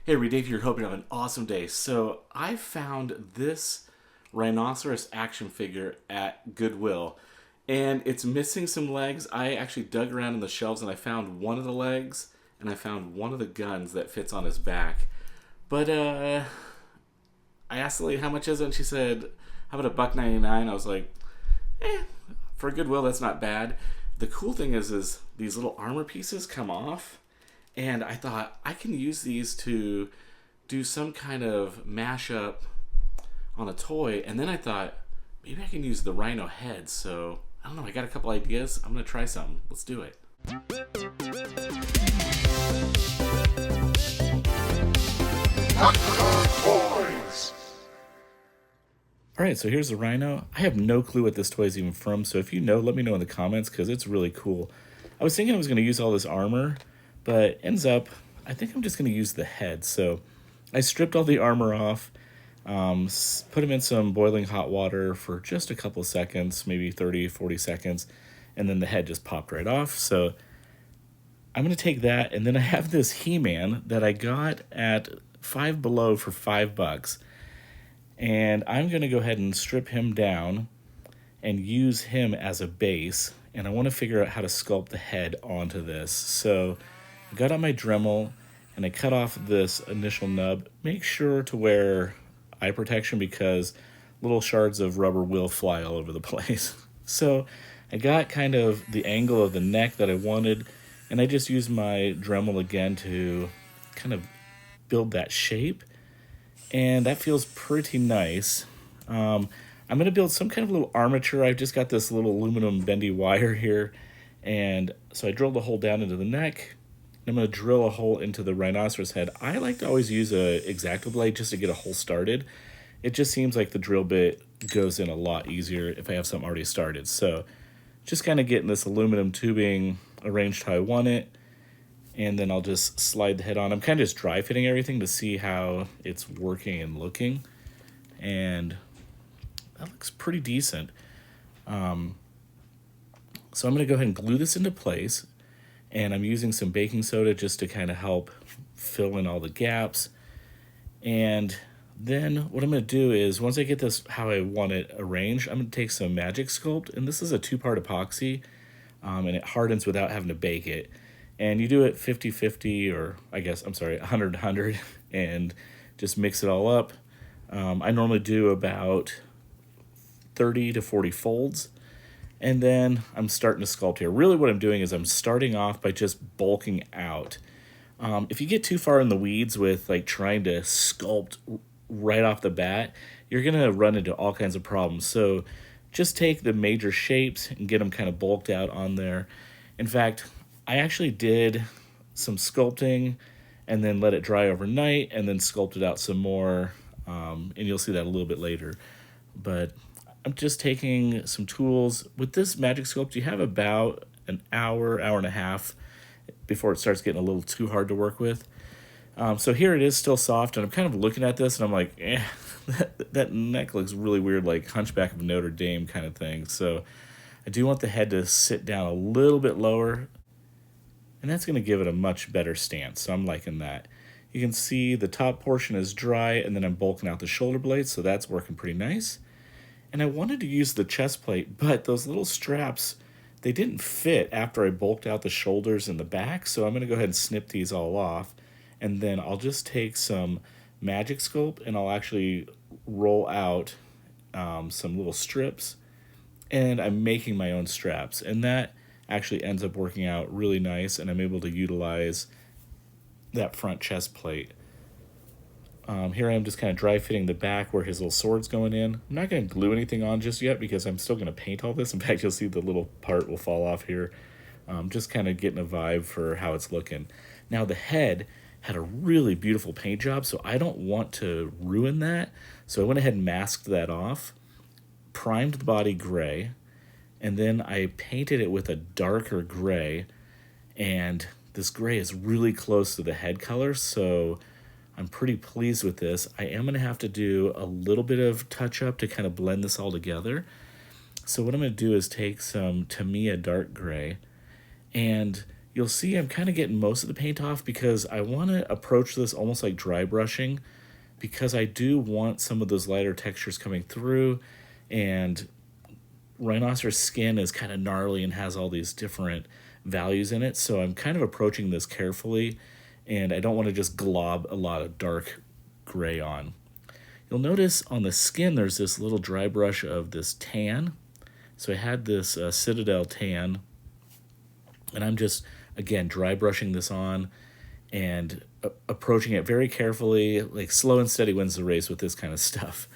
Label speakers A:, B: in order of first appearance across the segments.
A: Hey, everybody, Dave here. Hope you have an awesome day. So, I found this rhinoceros action figure at Goodwill, and it's missing some legs. I actually dug around in the shelves and I found one of the legs, and I found one of the guns that fits on his back. But I asked the lady how much is it, and she said, "How about a buck 99?" I was like, for Goodwill, that's not bad. The cool thing is these little armor pieces come off, and I thought I can use these to do some kind of mashup on a toy. And then I thought maybe I can use the rhino head. So I don't know. I got a couple ideas. I'm gonna try some. Let's do it. All right, so here's the rhino. I have no clue what this toy is even from, so if you know, let me know in the comments because it's really cool. I was thinking I was going to use all this armor, but ends up, I think I'm just going to use the head. So I stripped all the armor off, put him in some boiling hot water for just a couple of seconds, maybe 30, 40 seconds, and then the head just popped right off. So I'm going to take that, and then I have this He-Man that I got at Five Below for $5. And I'm going to go ahead and strip him down and use him as a base. And I want to figure out how to sculpt the head onto this. So I got out my Dremel and I cut off this initial nub. Make sure to wear eye protection because little shards of rubber will fly all over the place. So I got kind of the angle of the neck that I wanted. And I just used my Dremel again to kind of build that shape. And that feels pretty nice. I'm going to build some kind of little armature. I've just got this little aluminum bendy wire here. And so I drilled a hole down into the neck. I'm going to drill a hole into the rhinoceros head. I like to always use a X-Acto blade just to get a hole started. It just seems like the drill bit goes in a lot easier if I have something already started. So just kind of getting this aluminum tubing arranged how I want it. And then I'll just slide the head on. I'm kind of just dry fitting everything to see how it's working and looking. And that looks pretty decent. So I'm going to go ahead and glue this into place. And I'm using some baking soda just to kind of help fill in all the gaps. And then what I'm going to do is once I get this how I want it arranged, I'm going to take some Magic Sculpt. And this is a 2-part epoxy. And it hardens without having to bake it. And you do it 50-50 or 100-100 and just mix it all up. I normally do about 30 to 40 folds. And then I'm starting to sculpt here. Really what I'm doing is I'm starting off by just bulking out. If you get too far in the weeds with like trying to sculpt right off the bat, you're going to run into all kinds of problems. So just take the major shapes and get them kind of bulked out on there. In fact, I actually did some sculpting and then let it dry overnight and then sculpted out some more, and you'll see that a little bit later. But I'm just taking some tools. With this Magic Sculpt, you have about an hour, hour and a half before it starts getting a little too hard to work with. So here it is still soft, and I'm kind of looking at this and I'm like, that neck looks really weird, like Hunchback of Notre Dame kind of thing. So I do want the head to sit down a little bit lower. And that's going to give it a much better stance, so I'm liking that. You can see the top portion is dry, and then I'm bulking out the shoulder blades, so that's working pretty nice. And I wanted to use the chest plate, but those little straps, they didn't fit after I bulked out the shoulders and the back, so I'm going to go ahead and snip these all off. And then I'll just take some Magic Sculpt, and I'll actually roll out some little strips. And I'm making my own straps, and that actually ends up working out really nice, and I'm able to utilize that front chest plate. Here I am just kind of dry fitting the back where his little sword's going in. I'm not going to glue anything on just yet because I'm still going to paint all this. In fact, you'll see the little part will fall off here. Just kind of getting a vibe for how it's looking. Now the head had a really beautiful paint job, so I don't want to ruin that. So I went ahead and masked that off, primed the body gray, and then I painted it with a darker gray, and this gray is really close to the head color, so I'm pretty pleased with this. I am going to have to do a little bit of touch-up to kind of blend this all together. So what I'm going to do is take some Tamiya dark gray, and you'll see I'm kind of getting most of the paint off because I want to approach this almost like dry brushing, because I do want some of those lighter textures coming through, and rhinoceros skin is kind of gnarly and has all these different values in it. So I'm kind of approaching this carefully, and I don't want to just glob a lot of dark gray on. You'll notice on the skin there's this little dry brush of this tan. So I had this Citadel tan, and I'm just, again, dry brushing this on and approaching it very carefully. Like slow and steady wins the race with this kind of stuff.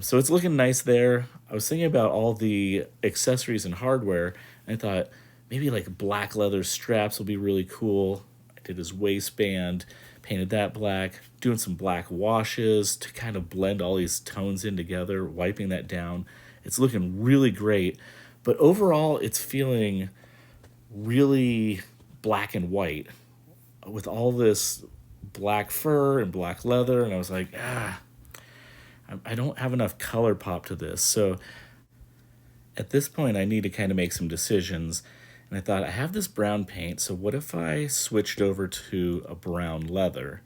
A: So it's looking nice there. I was thinking about all the accessories and hardware, and I thought maybe like black leather straps will be really cool. I did his waistband, painted that black, doing some black washes to kind of blend all these tones in together, wiping that down. It's looking really great, but overall it's feeling really black and white with all this black fur and black leather, and I was like, I don't have enough color pop to this. So at this point, I need to kind of make some decisions. And I thought, I have this brown paint, so what if I switched over to a brown leather?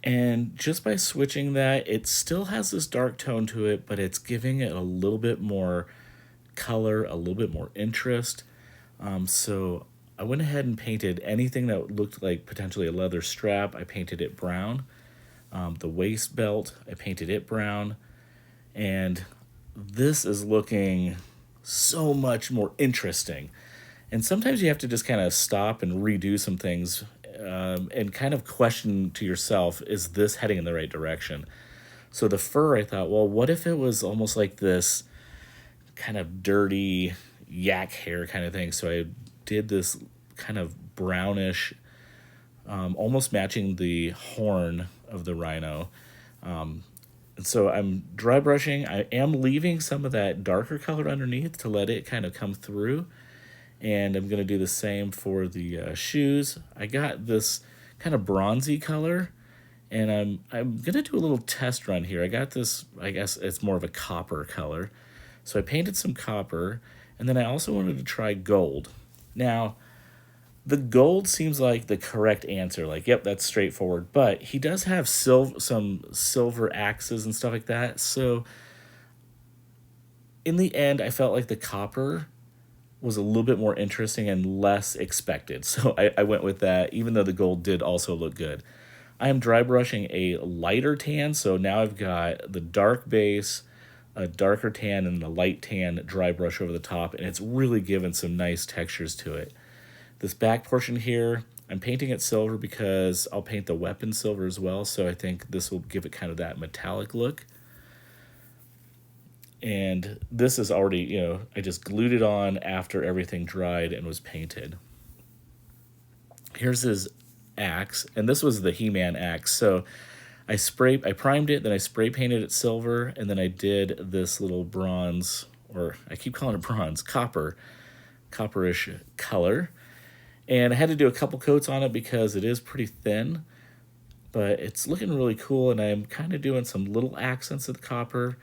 A: And just by switching that, it still has this dark tone to it, but it's giving it a little bit more color, a little bit more interest. So I went ahead and painted anything that looked like potentially a leather strap. I painted it brown. The waist belt, I painted it brown, and this is looking so much more interesting. And sometimes you have to just kind of stop and redo some things, and kind of question to yourself, is this heading in the right direction? So the fur, I thought, well, what if it was almost like this kind of dirty yak hair kind of thing? So I did this kind of brownish, almost matching the horn of the rhino. And so I'm dry brushing. I am leaving some of that darker color underneath to let it kind of come through. And I'm going to do the same for the shoes. I got this kind of bronzy color, and I'm going to do a little test run here. I got this, I guess it's more of a copper color. So I painted some copper, and then I also wanted to try gold. Now, the gold seems like the correct answer. Like, yep, that's straightforward. But he does have some silver axes and stuff like that. So in the end, I felt like the copper was a little bit more interesting and less expected. So I went with that, even though the gold did also look good. I am dry brushing a lighter tan. So now I've got the dark base, a darker tan, and the light tan dry brush over the top. And it's really given some nice textures to it. This back portion here, I'm painting it silver because I'll paint the weapon silver as well. So I think this will give it kind of that metallic look. And this is already, I just glued it on after everything dried and was painted. Here's his axe, and this was the He-Man axe. So I primed it, then I spray painted it silver, and then I did this little bronze, or I keep calling it bronze, copperish color. And I had to do a couple coats on it because it is pretty thin, but it's looking really cool, and I'm kind of doing some little accents of the copper.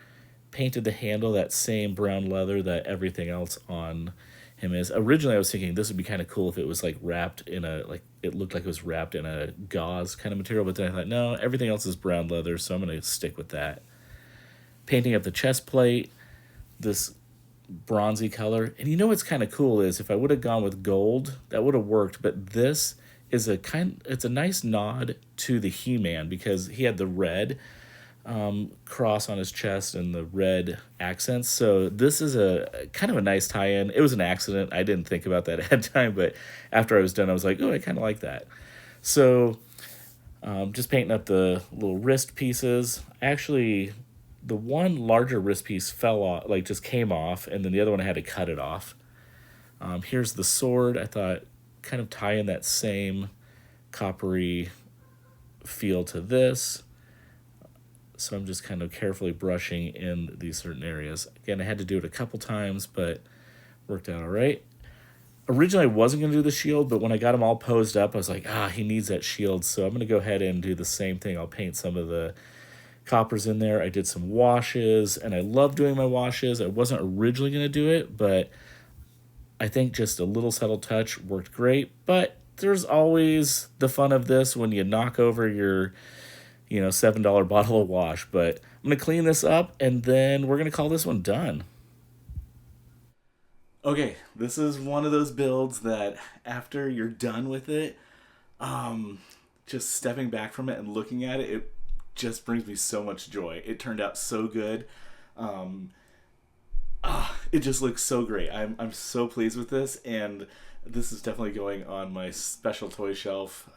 A: Painted the handle that same brown leather that everything else on him is. Originally, I was thinking this would be kind of cool if it was like wrapped in it looked like it was wrapped in a gauze kind of material, but then I thought, no, everything else is brown leather, so I'm going to stick with that. Painting up the chest plate, this bronzy color. And you know what's kind of cool is if I would have gone with gold, that would have worked, but this is it's a nice nod to the He-Man because he had the red cross on his chest and the red accents. So this is a kind of a nice tie-in. It was an accident. I didn't think about that ahead of time, but after I was done, I was like, oh, I kind of like that. So just painting up the little wrist pieces. Actually, the one larger wrist piece fell off, like just came off, and then the other one I had to cut it off. Here's the sword. I thought kind of tie in that same coppery feel to this. So I'm just kind of carefully brushing in these certain areas. Again, I had to do it a couple times, but worked out all right. Originally, I wasn't going to do the shield, but when I got them all posed up, I was like, he needs that shield. So I'm going to go ahead and do the same thing. I'll paint some of the coppers in there. I did some washes, and I love doing my washes. I wasn't originally going to do it, but I think just a little subtle touch worked great, but there's always the fun of this when you knock over your, $7 bottle of wash. But I'm going to clean this up and then we're going to call this one done. Okay, this is one of those builds that after you're done with it, just stepping back from it and looking at it, it just brings me so much joy. It turned out so good. Um, it just looks so great. I'm so pleased with this, and this is definitely going on my special toy shelf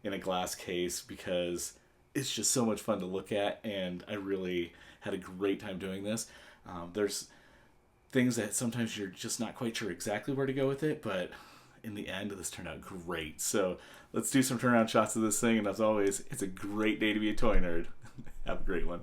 A: in a glass case because it's just so much fun to look at, and I really had a great time doing this. There's things that sometimes you're just not quite sure exactly where to go with it, but in the end, this turned out great. So let's do some turnaround shots of this thing, and as always, it's a great day to be a toy nerd. Have a great one.